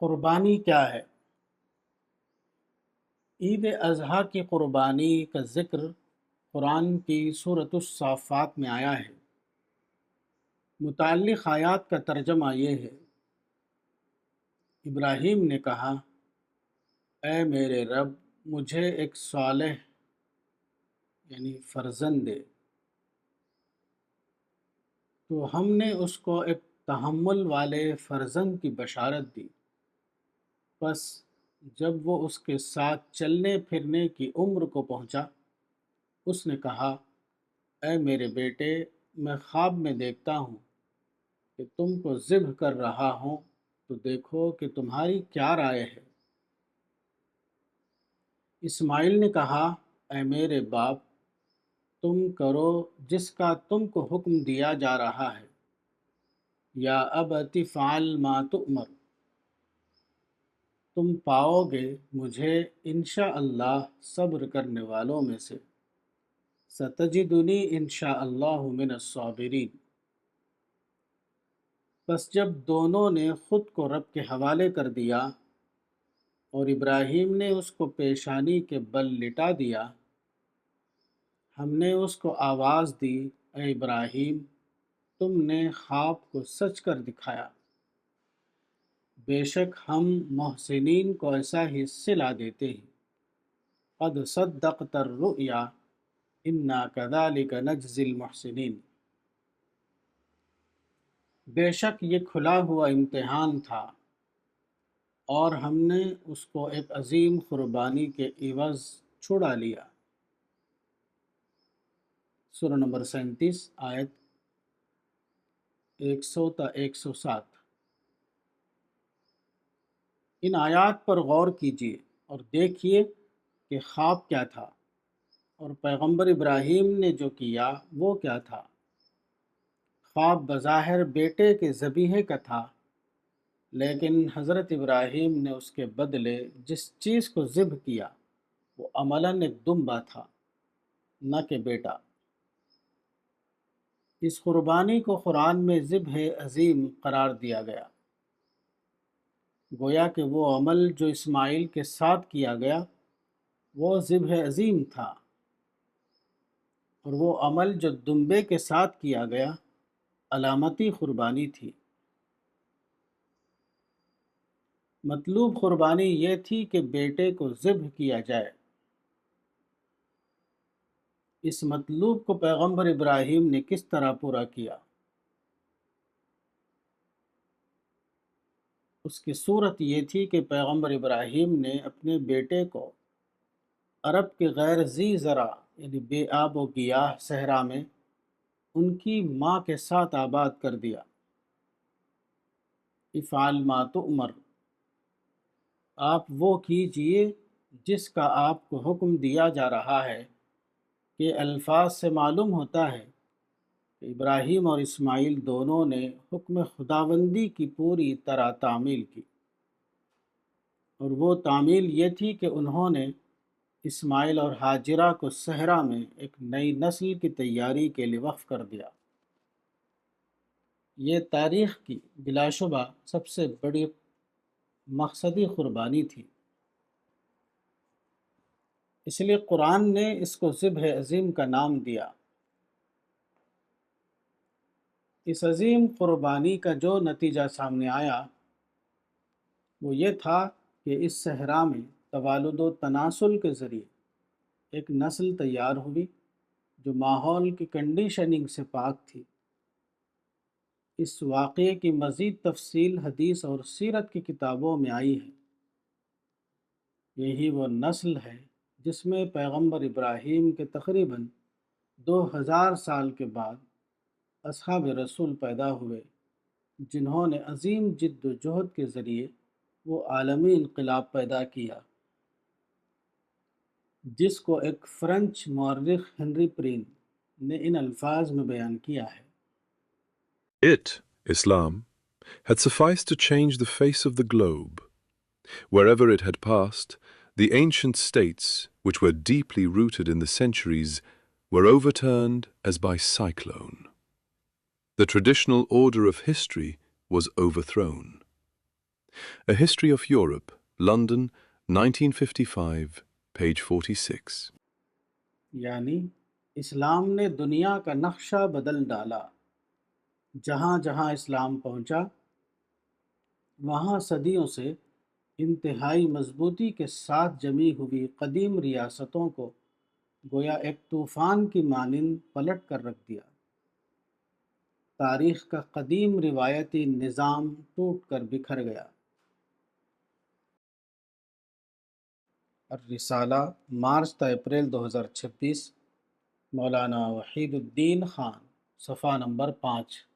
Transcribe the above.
قربانی کیا ہے؟ عید اضحیٰ کی قربانی کا ذکر قرآن کی سورۃ الصافات میں آیا ہے۔ متعلق آیات کا ترجمہ یہ ہے: ابراہیم نے کہا، اے میرے رب، مجھے ایک صالح فرزند دے، تو ہم نے اس کو ایک تحمل والے فرزند کی بشارت دی۔ پس جب وہ اس کے ساتھ چلنے پھرنے کی عمر کو پہنچا، اس نے کہا، اے میرے بیٹے، میں خواب میں دیکھتا ہوں کہ تم کو ذبح کر رہا ہوں، تو دیکھو کہ تمہاری کیا رائے ہے؟ اسماعیل نے کہا، اے میرے باپ، تم کرو جس کا تم کو حکم دیا جا رہا ہے۔ یا ابت فعل ما تؤمر، تم پاؤ گے مجھے انشاءاللہ صبر کرنے والوں میں سے۔ ستجدنی انشاءاللہ من الصابرین۔ پس جب دونوں نے خود کو رب کے حوالے کر دیا اور ابراہیم نے اس کو پیشانی کے بل لٹا دیا، ہم نے اس کو آواز دی، اے ابراہیم، تم نے خواب کو سچ کر دکھایا۔ بے شک ہم محسنین کو ایسا ہی صلہ دیتے ہیں۔ قد صدقت الرؤیا انا کذالک نجزی المحسنین۔ بے شک یہ کھلا ہوا امتحان تھا، اور ہم نے اس کو ایک عظیم قربانی کے عوض چھڑا لیا۔ سورہ نمبر 37 آیت 100 تا 107۔ ان آیات پر غور کیجیے اور دیکھیے کہ خواب کیا تھا، اور پیغمبر ابراہیم نے جو کیا وہ کیا تھا۔ خواب بظاہر بیٹے کے ذبیحے کا تھا، لیکن حضرت ابراہیم نے اس کے بدلے جس چیز کو ذبح کیا وہ عملاً ایک دمبا تھا، نہ کہ بیٹا۔ اس قربانی کو قرآن میں ذبح عظیم قرار دیا گیا، گویا کہ وہ عمل جو اسماعیل کے ساتھ کیا گیا وہ ذبح عظیم تھا، اور وہ عمل جو دمبے کے ساتھ کیا گیا علامتی قربانی تھی۔ مطلوب قربانی یہ تھی کہ بیٹے کو ذبح کیا جائے۔ اس مطلوب کو پیغمبر ابراہیم نے کس طرح پورا کیا؟ اس کی صورت یہ تھی کہ پیغمبر ابراہیم نے اپنے بیٹے کو عرب کے غیر ذی زرع بے آب و گیاہ صحرا میں ان کی ماں کے ساتھ آباد کر دیا۔ افعل ما تؤمر، آپ وہ کیجئے جس کا آپ کو حکم دیا جا رہا ہے۔ کہ الفاظ سے معلوم ہوتا ہے کہ ابراہیم اور اسماعیل دونوں نے حکم خداوندی کی پوری طرح تعمیل کی، اور وہ تعمیل یہ تھی کہ انہوں نے اسماعیل اور ہاجرہ کو صحرا میں ایک نئی نسل کی تیاری کے لیے وقف کر دیا۔ یہ تاریخ کی بلا شبہ سب سے بڑی مقصدی قربانی تھی، اس لیے قرآن نے اس کو ذبح عظیم کا نام دیا۔ اس عظیم قربانی کا جو نتیجہ سامنے آیا وہ یہ تھا کہ اس صحرا میں توالد و تناسل کے ذریعے ایک نسل تیار ہوئی جو ماحول کی کنڈیشننگ سے پاک تھی۔ اس واقعے کی مزید تفصیل حدیث اور سیرت کی کتابوں میں آئی ہے۔ یہی وہ نسل ہے جس میں پیغمبر ابراہیم کے تقریباً 2000 سال کے بعد اصحاب رسول پیدا ہوئے، جنہوں نے عظیم جد و جہد کے ذریعے وہ عالمی انقلاب پیدا کیا جس کو ایک فرنچ مورخ ہنری پرین نے ان الفاظ میں بیان کیا ہے۔ It, Islam, had sufficed to change the face of the globe. Wherever it had passed, the ancient states, which were deeply rooted in the centuries, were overturned as by cyclone. The traditional order of history was overthrown. A History of Europe, London, 1955, page 46. یعنی اسلام نے دنیا کا نقشہ بدل ڈالا۔ جہاں جہاں اسلام پہنچا وہاں صدیوں سے انتہائی مضبوطی کے ساتھ جمی ہوئی قدیم ریاستوں کو گویا ایک طوفان کی مانند پلٹ کر رکھ دیا۔ تاریخ کا قدیم روایتی نظام ٹوٹ کر بکھر گیا۔ الرسالہ، مارچ تا اپریل 2026، مولانا وحید الدین خان، صفحہ نمبر 5۔